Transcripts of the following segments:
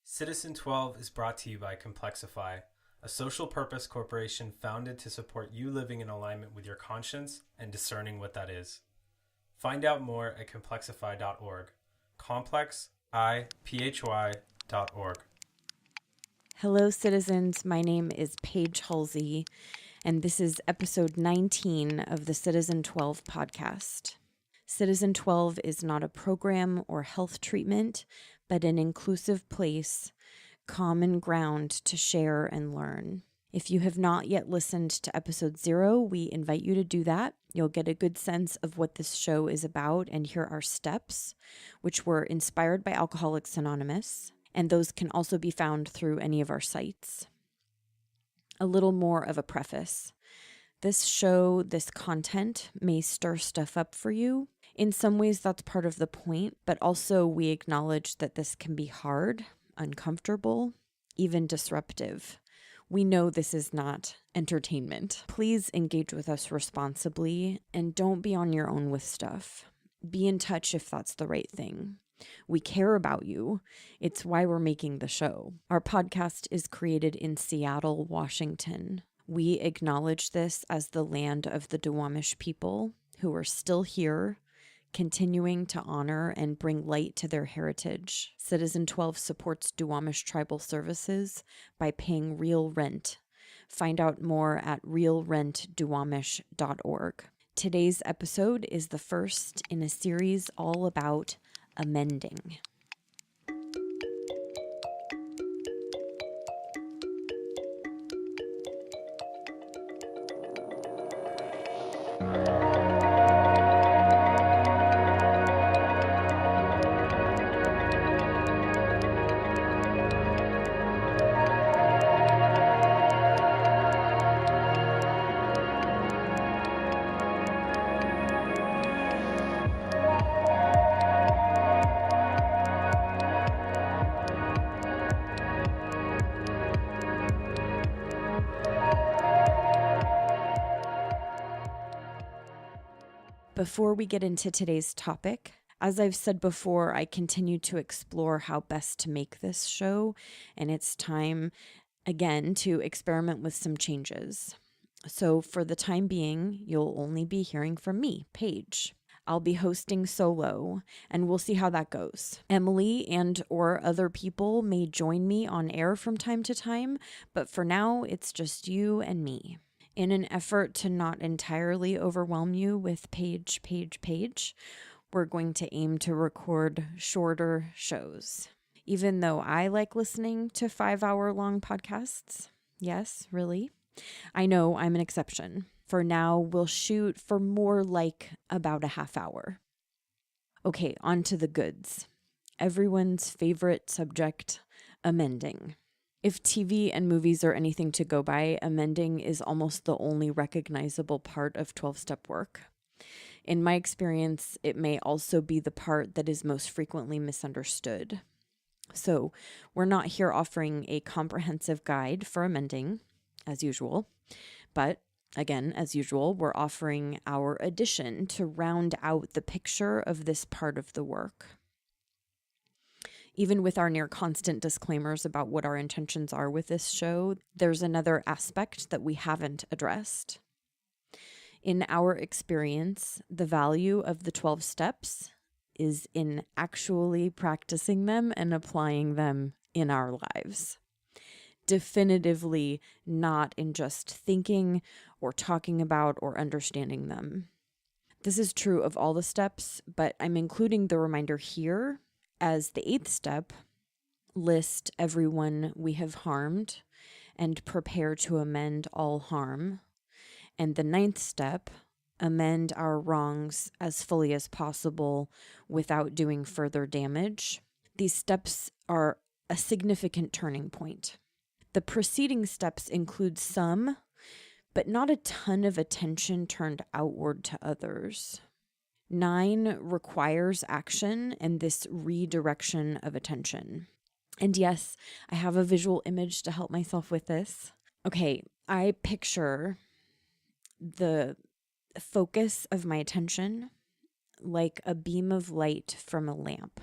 Citizen 12 is brought to you by Complexify, a social purpose corporation founded to support you living in alignment with your conscience and discerning what that is. Find out more at complexify.org. Complexiphy.org. Hello, citizens. My name is Paige Hulsey, and this is episode 19 of the Citizen 12 podcast. Citizen 12 is not a program or health treatment, but an inclusive place, common ground to share and learn. If you have not yet listened to episode 0, we invite you to do that. You'll get a good sense of what this show is about and hear our steps, which were inspired by Alcoholics Anonymous, and those can also be found through any of our sites. A little more of a preface. This show, this content may stir stuff up for you. In some ways, that's part of the point, but also we acknowledge that this can be hard, uncomfortable, even disruptive. We know this is not entertainment. Please engage with us responsibly and don't be on your own with stuff. Be in touch if that's the right thing. We care about you. It's why we're making the show. Our podcast is created in Seattle, Washington. We acknowledge this as the land of the Duwamish people who are still here, continuing to honor and bring light to their heritage. Citizen 12 supports Duwamish tribal services by paying real rent. Find out more at realrentduwamish.org. Today's episode is the first in a series all about amending. Before we get into today's topic, as I've said before, I continue to explore how best to make this show, and it's time, again, to experiment with some changes. So for the time being, you'll only be hearing from me, Paige. I'll be hosting solo, and we'll see how that goes. Emily and or other people may join me on air from time to time, but for now, it's just you and me. In an effort to not entirely overwhelm you with Paige, we're going to aim to record shorter shows. Even though I like listening to 5-hour-long podcasts, yes, really, I know I'm an exception. For now, we'll shoot for more like about a half hour. Okay, on to the goods. Everyone's favorite subject, amending. If TV and movies are anything to go by, amending is almost the only recognizable part of 12-step work. In my experience, it may also be the part that is most frequently misunderstood. So, we're not here offering a comprehensive guide for amending, as usual, but again, as usual, we're offering our addition to round out the picture of this part of the work. Even with our near constant disclaimers about what our intentions are with this show, there's another aspect that we haven't addressed. In our experience, the value of the 12 steps is in actually practicing them and applying them in our lives. Definitively not in just thinking or talking about or understanding them. This is true of all the steps, but I'm including the reminder here as the 8th step, list everyone we have harmed and prepare to amend all harm. And the 9th step, amend our wrongs as fully as possible without doing further damage. These steps are a significant turning point. The preceding steps include some, but not a ton of attention turned outward to others. 9 requires action and this redirection of attention. And yes, I have a visual image to help myself with this. Okay, I picture the focus of my attention like a beam of light from a lamp.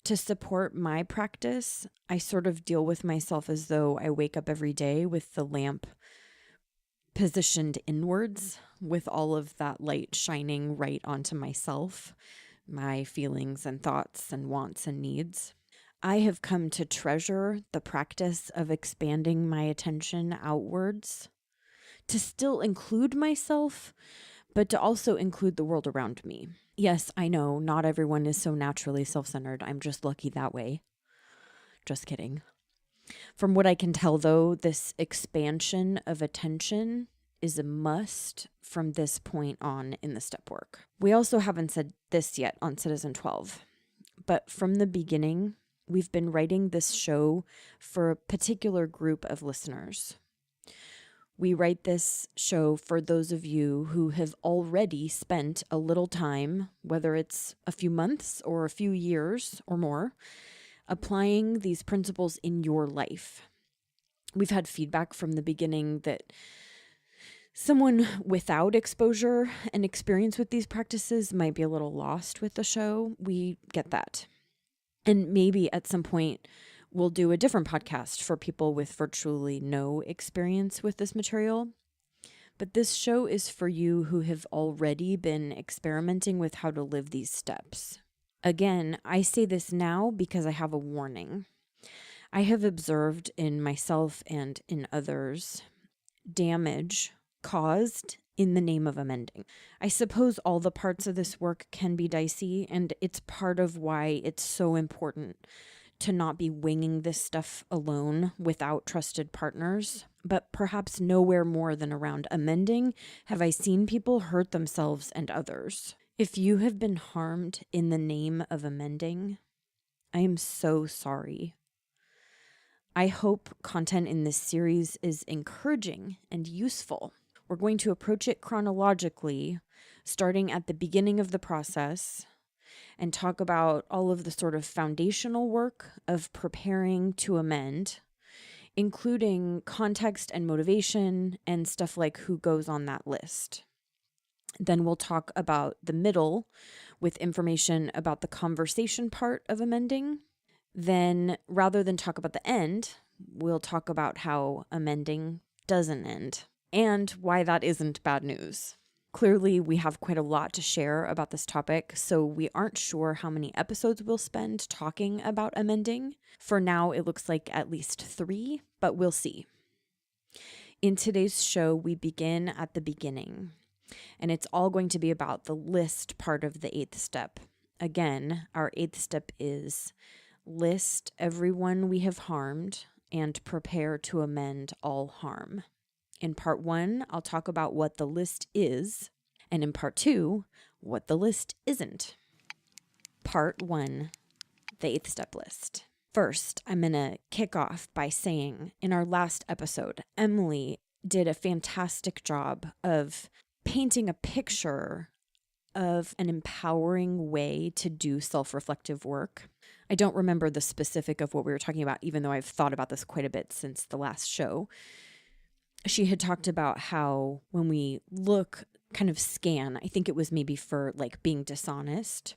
To support my practice, I sort of deal with myself as though I wake up every day with the lamp positioned inwards, with all of that light shining right onto myself, my feelings and thoughts and wants and needs. I have come to treasure the practice of expanding my attention outwards, to still include myself, but to also include the world around me. Yes, I know not everyone is so naturally self-centered. I'm just lucky that way. Just kidding. From what I can tell, though, this expansion of attention is a must from this point on in the step work. We also haven't said this yet on Citizen 12, but from the beginning, we've been writing this show for a particular group of listeners. We write this show for those of you who have already spent a little time, whether it's a few months or a few years or more, applying these principles in your life. We've had feedback from the beginning that someone without exposure and experience with these practices might be a little lost with the show. We get that. And maybe at some point, we'll do a different podcast for people with virtually no experience with this material. But this show is for you who have already been experimenting with how to live these steps. Again, I say this now because I have a warning. I have observed in myself and in others damage caused in the name of amending. I suppose all the parts of this work can be dicey, and it's part of why it's so important to not be winging this stuff alone without trusted partners. But perhaps nowhere more than around amending have I seen people hurt themselves and others. If you have been harmed in the name of amending, I am so sorry. I hope content in this series is encouraging and useful. We're going to approach it chronologically, starting at the beginning of the process, and talk about all of the sort of foundational work of preparing to amend, including context and motivation and stuff like who goes on that list. Then we'll talk about the middle with information about the conversation part of amending. Then, rather than talk about the end, we'll talk about how amending doesn't end and why that isn't bad news. Clearly, we have quite a lot to share about this topic, so we aren't sure how many episodes we'll spend talking about amending. For now, it looks like at least 3, but we'll see. In today's show, we begin at the beginning, and it's all going to be about the list part of the 8th step. Again, our 8th step is list everyone we have harmed and prepare to amend all harm. In part 1, I'll talk about what the list is, and in part 2, what the list isn't. Part 1, the 8th step list. First, I'm going to kick off by saying in our last episode, Emily did a fantastic job of painting a picture of an empowering way to do self-reflective work. I don't remember the specific of what we were talking about, even though I've thought about this quite a bit since the last show. She had talked about how when we look, kind of scan, I think it was maybe for like being dishonest,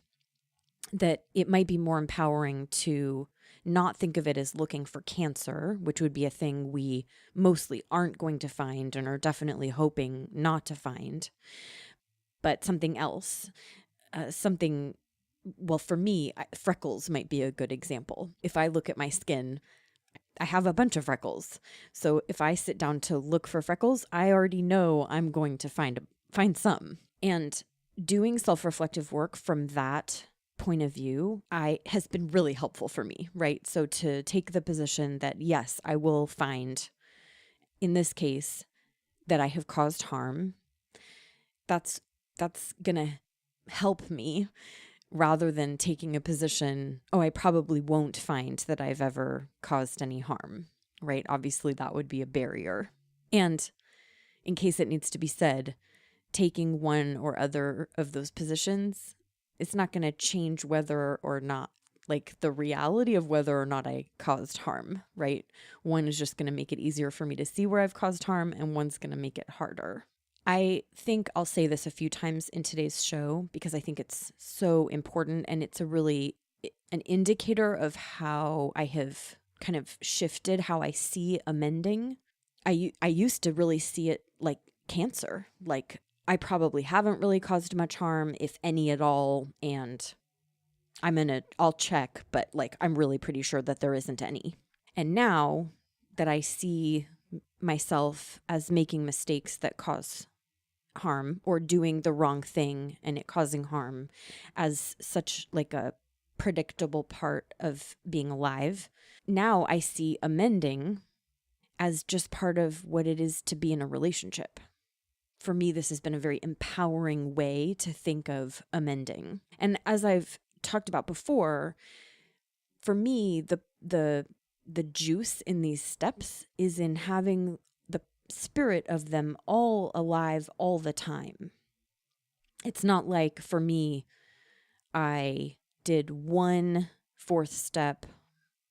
that it might be more empowering to not think of it as looking for cancer, which would be a thing we mostly aren't going to find and are definitely hoping not to find, but something else, well, for me, freckles might be a good example. If I look at my skin, I have a bunch of freckles. So if I sit down to look for freckles, I already know I'm going to find some. And doing self-reflective work from that point of view has been really helpful for me, right? So to take the position that, yes, I will find, in this case, that I have caused harm, that's going to help me, rather than taking a position, oh, I probably won't find that I've ever caused any harm, right? Obviously, that would be a barrier. And in case it needs to be said, taking one or other of those positions, it's not going to change whether or not, like the reality of whether or not I caused harm, right? One is just going to make it easier for me to see where I've caused harm, and one's going to make it harder. I think I'll say this a few times in today's show because I think it's so important, and it's a really an indicator of how I have kind of shifted how I see amending. I used to really see it like cancer. Like, I probably haven't really caused much harm, if any at all, and I'll check, but like, I'm really pretty sure that there isn't any. And now that I see myself as making mistakes that cause harm, or doing the wrong thing and it causing harm, as such like a predictable part of being alive, now I see amending as just part of what it is to be in a relationship. For me, this has been a very empowering way to think of amending. And as I've talked about before, for me, the juice in these steps is in having the spirit of them all alive all the time. It's not like, for me, I did 1 4th step,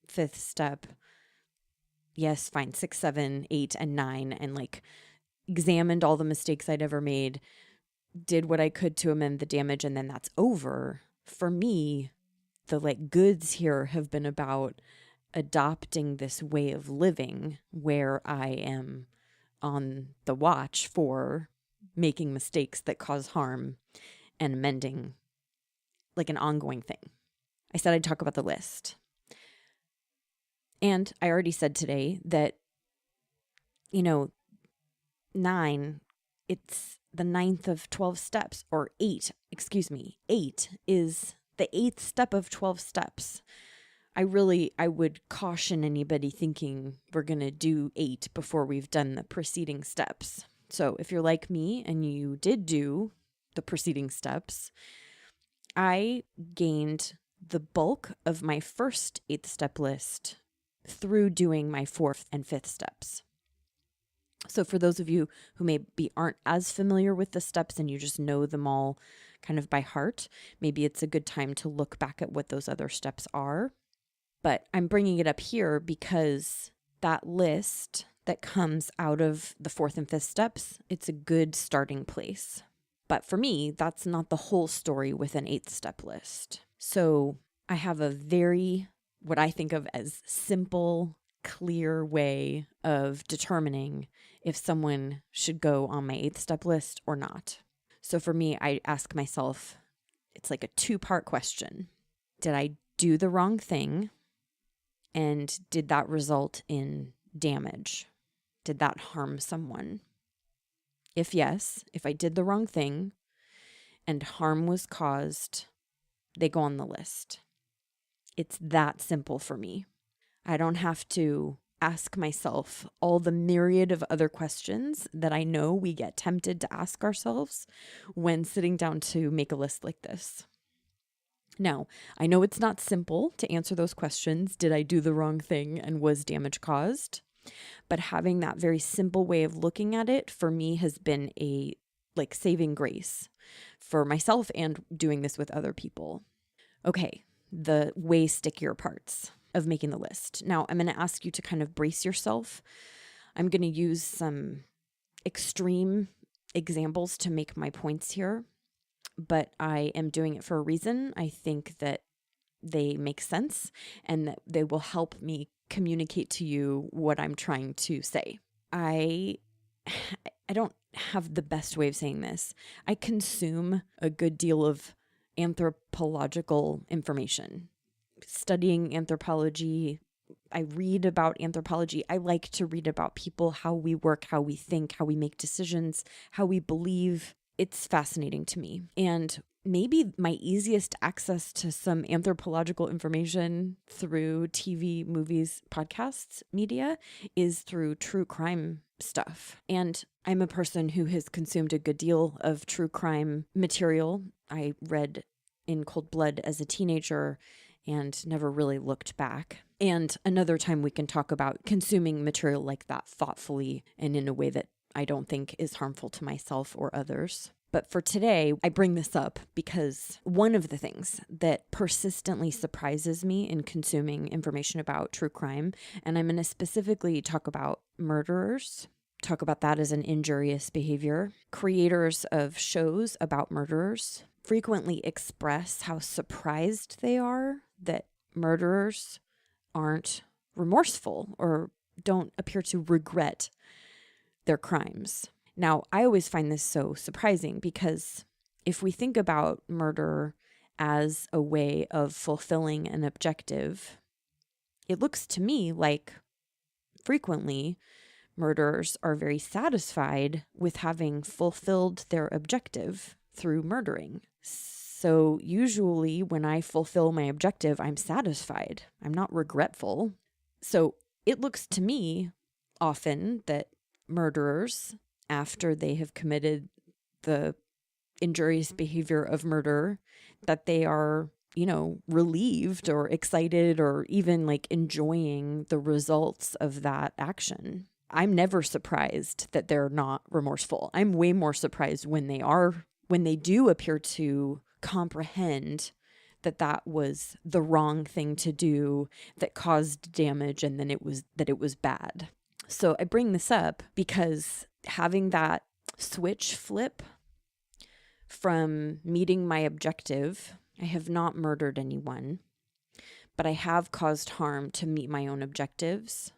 5th step, yes, fine, 6, 7, 8, and 9, and like examined all the mistakes I'd ever made, did what I could to amend the damage, and then that's over. For me, the like goods here have been about adopting this way of living where I am on the watch for making mistakes that cause harm and amending, like an ongoing thing. I said I'd talk about the list. And I already said today that, 9, it's the 9th of 12 steps, or 8, 8 is the 8th step of 12 steps. I would caution anybody thinking we're going to do 8 before we've done the preceding steps. So if you're like me and you did do the preceding steps, I gained the bulk of my first 8th step list through doing my 4th and 5th steps. So for those of you who maybe aren't as familiar with the steps and you just know them all kind of by heart, maybe it's a good time to look back at what those other steps are. But I'm bringing it up here because that list that comes out of the 4th and 5th steps, it's a good starting place. But for me, that's not the whole story with an 8th step list. So I have a very, what I think of as simple, clear way of determining if someone should go on my 8th step list or not. So for me, I ask myself, it's like a 2-part question. Did I do the wrong thing? And did that result in damage? Did that harm someone? If yes, if I did the wrong thing and harm was caused, they go on the list. It's that simple for me. I don't have to ask myself all the myriad of other questions that I know we get tempted to ask ourselves when sitting down to make a list like this. Now, I know it's not simple to answer those questions. Did I do the wrong thing and was damage caused? But having that very simple way of looking at it for me has been a saving grace for myself and doing this with other people. Okay, the way stickier parts of making the list. Now, I'm going to ask you to kind of brace yourself. I'm going to use some extreme examples to make my points here, but I am doing it for a reason. I think that they make sense and that they will help me communicate to you what I'm trying to say. I don't have the best way of saying this. I consume a good deal of anthropological information. Studying anthropology, I read about anthropology. I like to read about people, how we work, how we think, how we make decisions, how we believe. It's fascinating to me. And maybe my easiest access to some anthropological information through TV, movies, podcasts, media is through true crime stuff. And I'm a person who has consumed a good deal of true crime material. I read In Cold Blood as a teenager and never really looked back. And another time we can talk about consuming material like that thoughtfully and in a way that I don't think is harmful to myself or others. But for today, I bring this up because one of the things that persistently surprises me in consuming information about true crime, and I'm going to specifically talk about murderers, talk about that as an injurious behavior. Creators of shows about murderers frequently express how surprised they are that murderers aren't remorseful or don't appear to regret their crimes. Now, I always find this so surprising because if we think about murder as a way of fulfilling an objective, it looks to me like frequently murderers are very satisfied with having fulfilled their objective through murdering. So usually when I fulfill my objective, I'm satisfied. I'm not regretful. So it looks to me often that murderers, after they have committed the injurious behavior of murder, that they are, relieved or excited or even like enjoying the results of that action. I'm never surprised that they're not remorseful. I'm way more surprised when they do appear to comprehend that that was the wrong thing to do, that caused damage, and then it was bad. So I bring this up because having that switch flip from meeting my objective, I have not murdered anyone, but I have caused harm to meet my own objectives.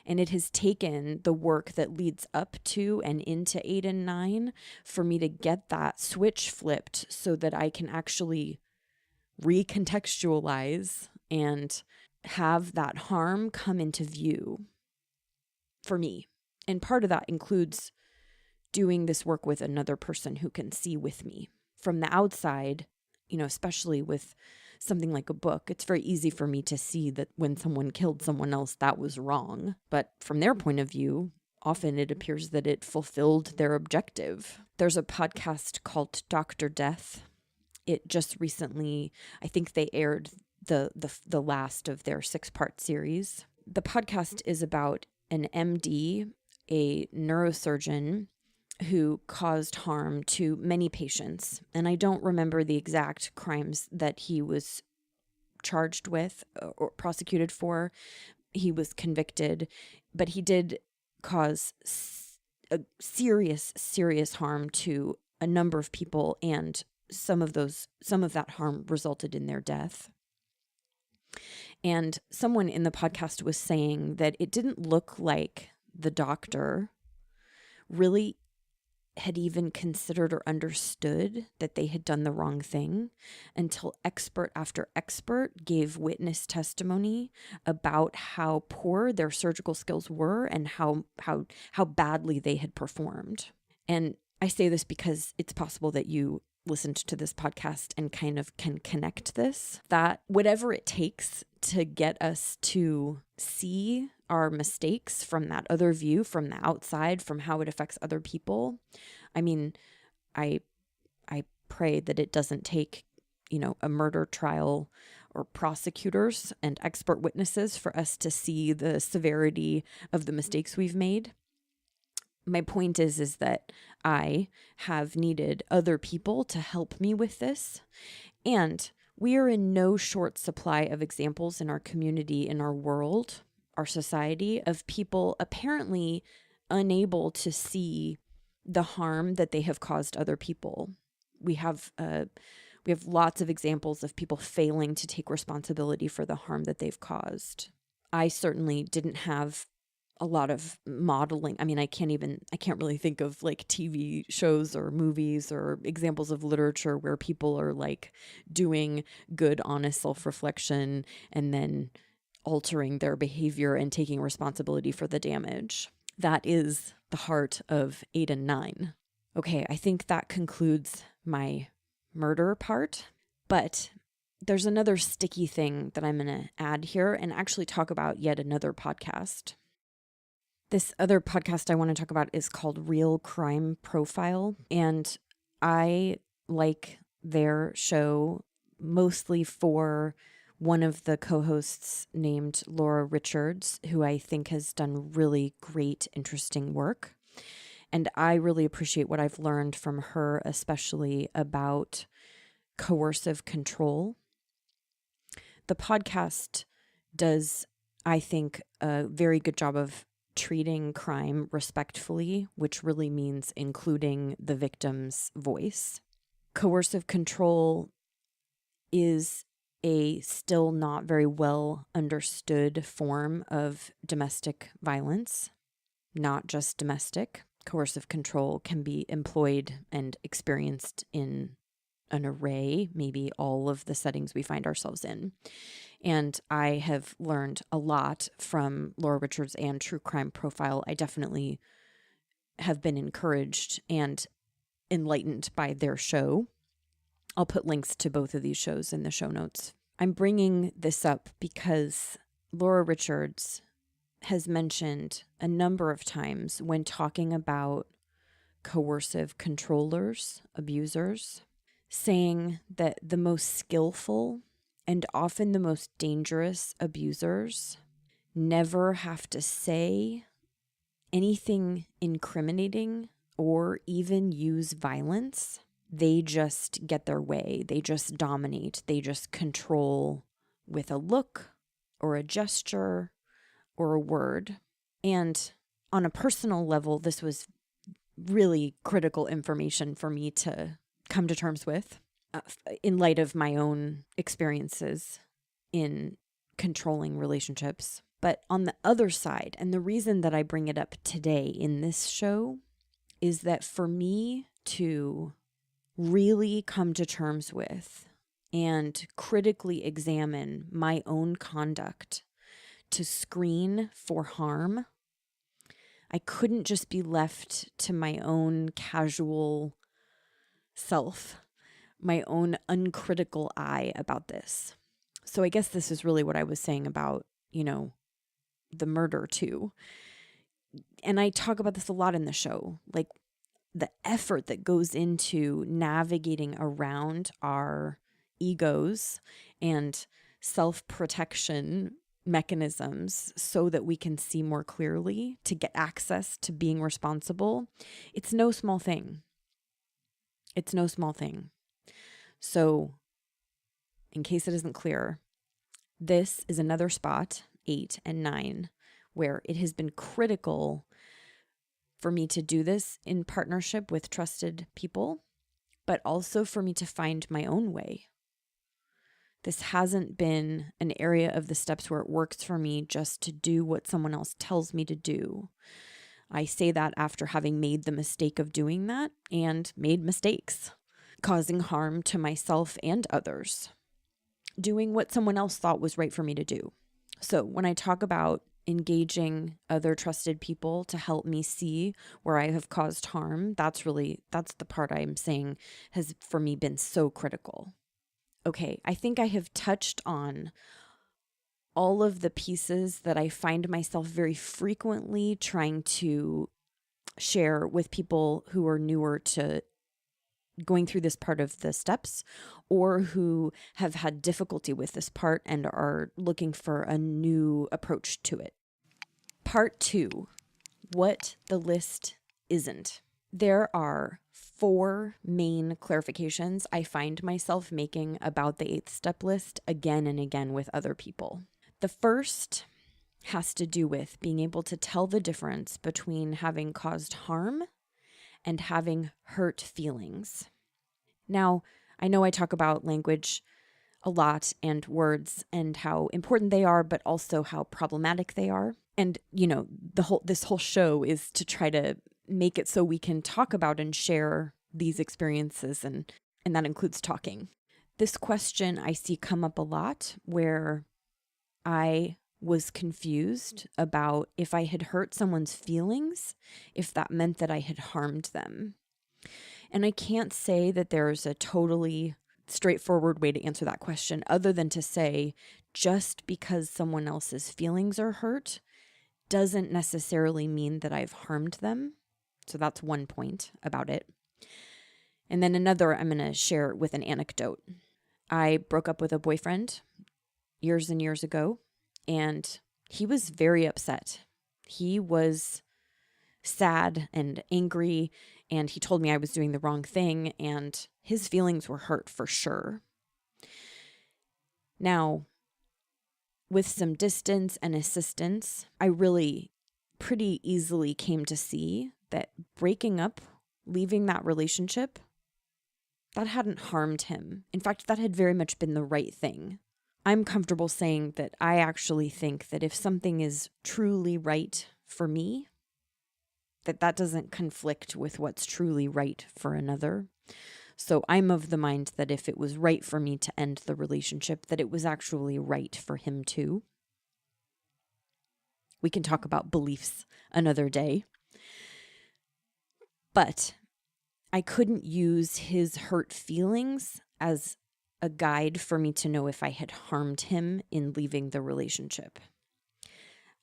And it has taken the work that leads up to and into 8 and 9 for me to get that switch flipped so that I can actually recontextualize and have that harm come into view for me. And part of that includes doing this work with another person who can see with me. From the outside, especially with something like a book, it's very easy for me to see that when someone killed someone else, that was wrong. But from their point of view, often it appears that it fulfilled their objective. There's a podcast called Dr. Death. It just recently, I think they aired the last of their 6-part series. The podcast is about an MD, a neurosurgeon, who caused harm to many patients. And I don't remember the exact crimes that he was charged with or prosecuted for. He was convicted, but he did cause a serious harm to a number of people, and some of that harm resulted in their death. And someone in the podcast was saying that it didn't look like the doctor really had even considered or understood that they had done the wrong thing until expert after expert gave witness testimony about how poor their surgical skills were and how badly they had performed. And I say this because it's possible that you listened to this podcast and kind of can connect this, that whatever it takes to get us to see our mistakes from that other view, from the outside, from how it affects other people. I mean, I pray that it doesn't take, a murder trial or prosecutors and expert witnesses for us to see the severity of the mistakes we've made. My point is that I have needed other people to help me with this. And we are in no short supply of examples in our community, in our world, our society, of people apparently unable to see the harm that they have caused other people. We have lots of examples of people failing to take responsibility for the harm that they've caused. I certainly didn't have a lot of modeling. I mean, I can't really think of like TV shows or movies or examples of literature where people are like doing good, honest self-reflection and then altering their behavior and taking responsibility for the damage. That is the heart of 8 and 9. Okay, I think that concludes my murder part, but there's another sticky thing that I'm going to add here and actually talk about yet another podcast. This other podcast I want to talk about is called Real Crime Profile, and I like their show mostly for one of the co-hosts named Laura Richards, who I think has done really great, interesting work. And I really appreciate what I've learned from her, especially about coercive control. The podcast does, I think, a very good job of treating crime respectfully, which really means including the victim's voice. Coercive control is a still not very well understood form of domestic violence, not just domestic. Coercive control can be employed and experienced in an array, maybe all of the settings we find ourselves in. And I have learned a lot from Laura Richards and True Crime Profile. I definitely have been encouraged and enlightened by their show. I'll put links to both of these shows in the show notes. I'm bringing this up because Laura Richards has mentioned a number of times when talking about coercive controllers, abusers, saying that the most skillful and often the most dangerous abusers never have to say anything incriminating or even use violence. They just get their way. They just dominate. They just control with a look or a gesture or a word. And on a personal level, this was really critical information for me to come to terms with in light of my own experiences in controlling relationships. But on the other side, and the reason that I bring it up today in this show is that for me to really come to terms with and critically examine my own conduct to screen for harm, I couldn't just be left to my own casual self, my own uncritical eye about this. So I guess this is really what I was saying about, the murder too. And I talk about this a lot in the show, like the effort that goes into navigating around our egos and self-protection mechanisms so that we can see more clearly to get access to being responsible. It's no small thing. It's no small thing. So, in case it isn't clear, this is another spot, 8 and 9, where it has been critical for me to do this in partnership with trusted people, but also for me to find my own way. This hasn't been an area of the steps where it works for me just to do what someone else tells me to do. I say that after having made the mistake of doing that and made mistakes, causing harm to myself and others, doing what someone else thought was right for me to do. So when I talk about engaging other trusted people to help me see where I have caused harm, that's the part I'm saying has for me been so critical. Okay, I think I have touched on all of the pieces that I find myself very frequently trying to share with people who are newer to going through this part of the steps or who have had difficulty with this part and are looking for a new approach to it. Part 2, what the list isn't. There are 4 main clarifications I find myself making about the 8th step list again and again with other people. The first has to do with being able to tell the difference between having caused harm and having hurt feelings. Now, I know I talk about language a lot and words and how important they are, but also how problematic they are. And, this whole show is to try to make it so we can talk about and share these experiences, and that includes talking. This question I see come up a lot where I was confused about if I had hurt someone's feelings, if that meant that I had harmed them. And I can't say that there's a totally straightforward way to answer that question other than to say just because someone else's feelings are hurt doesn't necessarily mean that I've harmed them. So that's one point about it. And then another I'm going to share with an anecdote. I broke up with a boyfriend years and years ago, and he was very upset. He was sad and angry, and he told me I was doing the wrong thing, and his feelings were hurt for sure. Now, with some distance and assistance, I really pretty easily came to see that breaking up, leaving that relationship, that hadn't harmed him. In fact, that had very much been the right thing. I'm comfortable saying that I actually think that if something is truly right for me, that doesn't conflict with what's truly right for another. So I'm of the mind that if it was right for me to end the relationship, that it was actually right for him too. We can talk about beliefs another day. But I couldn't use his hurt feelings as a guide for me to know if I had harmed him in leaving the relationship.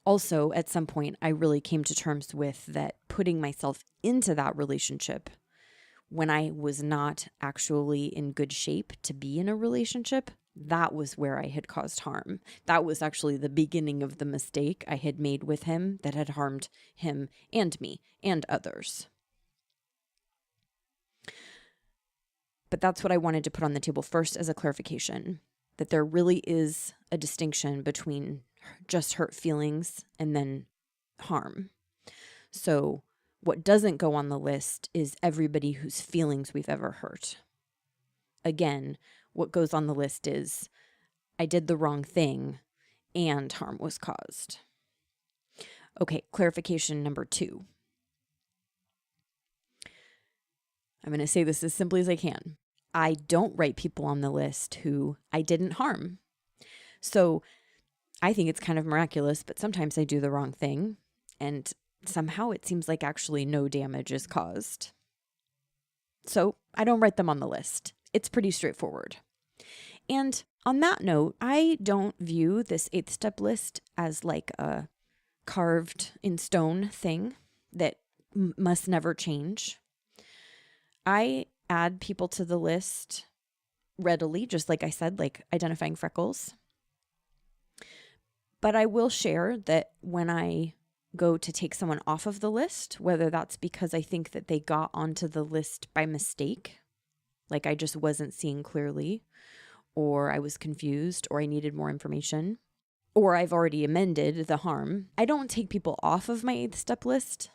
Also, at some point, I really came to terms with that putting myself into that relationship when I was not actually in good shape to be in a relationship, that was where I had caused harm. That was actually the beginning of the mistake I had made with him that had harmed him and me and others. But that's what I wanted to put on the table first as a clarification, that there really is a distinction between just hurt feelings and then harm. So what doesn't go on the list is everybody whose feelings we've ever hurt. Again, what goes on the list is I did the wrong thing and harm was caused. Okay, clarification number 2. I'm going to say this as simply as I can. I don't write people on the list who I didn't harm. So I think it's kind of miraculous, but sometimes I do the wrong thing and somehow it seems like actually no damage is caused. So I don't write them on the list. It's pretty straightforward. And on that note, I don't view this 8-step list as like a carved in stone thing that must never change. I add people to the list readily, just like I said, like identifying freckles. But I will share that when I go to take someone off of the list, whether that's because I think that they got onto the list by mistake, like I just wasn't seeing clearly, or I was confused, or I needed more information, or I've already amended the harm, I don't take people off of my 8-step list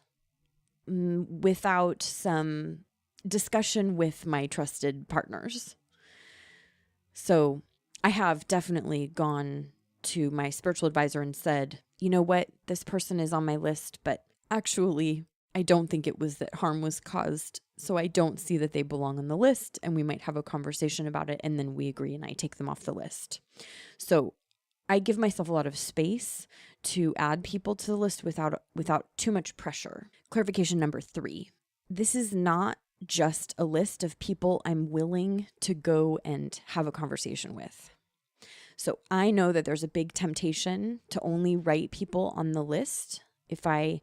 without some discussion with my trusted partners. So I have definitely gone to my spiritual advisor and said, you know what, this person is on my list, but actually I don't think it was that harm was caused. So I don't see that they belong on the list, and we might have a conversation about it, and then we agree and I take them off the list. So I give myself a lot of space to add people to the list without too much pressure. Clarification number 3. This is not just a list of people I'm willing to go and have a conversation with. So I know that there's a big temptation to only write people on the list if I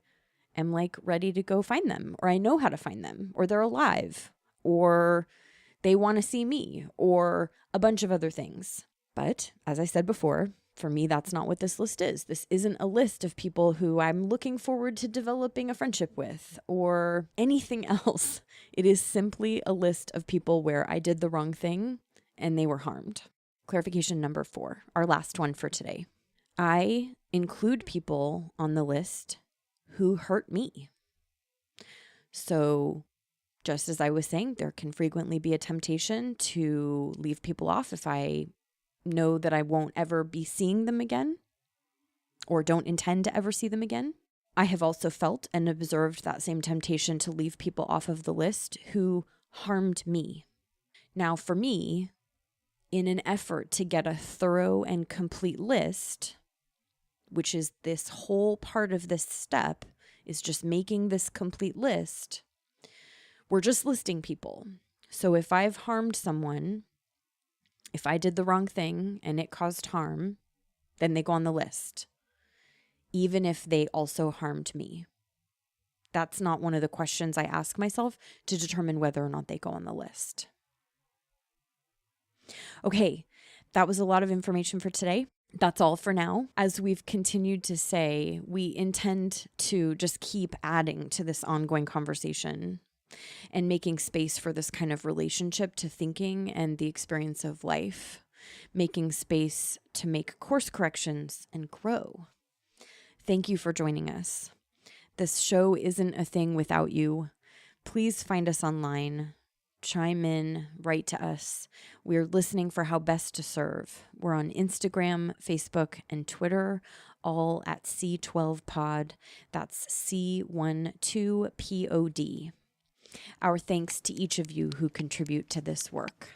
am like ready to go find them, or I know how to find them, or they're alive, or they want to see me, or a bunch of other things. But as I said before, for me, that's not what this list is. This isn't a list of people who I'm looking forward to developing a friendship with or anything else. It is simply a list of people where I did the wrong thing and they were harmed. Clarification number 4, our last one for today. I include people on the list who hurt me. So just as I was saying, there can frequently be a temptation to leave people off if I know that I won't ever be seeing them again or don't intend to ever see them again. I have also felt and observed that same temptation to leave people off of the list who harmed me. Now, for me, in an effort to get a thorough and complete list, which is this whole part of this step, is just making this complete list, we're just listing people. So if I've harmed someone, if I did the wrong thing and it caused harm, then they go on the list, even if they also harmed me. That's not one of the questions I ask myself to determine whether or not they go on the list. Okay, that was a lot of information for today. That's all for now. As we've continued to say, we intend to just keep adding to this ongoing conversation and making space for this kind of relationship to thinking and the experience of life, making space to make course corrections and grow. Thank you for joining us. This show isn't a thing without you. Please find us online. chime in, write to us. We're listening for how best to serve. We're on Instagram, Facebook, and Twitter, all at C12Pod. That's C12POD. Our thanks to each of you who contribute to this work.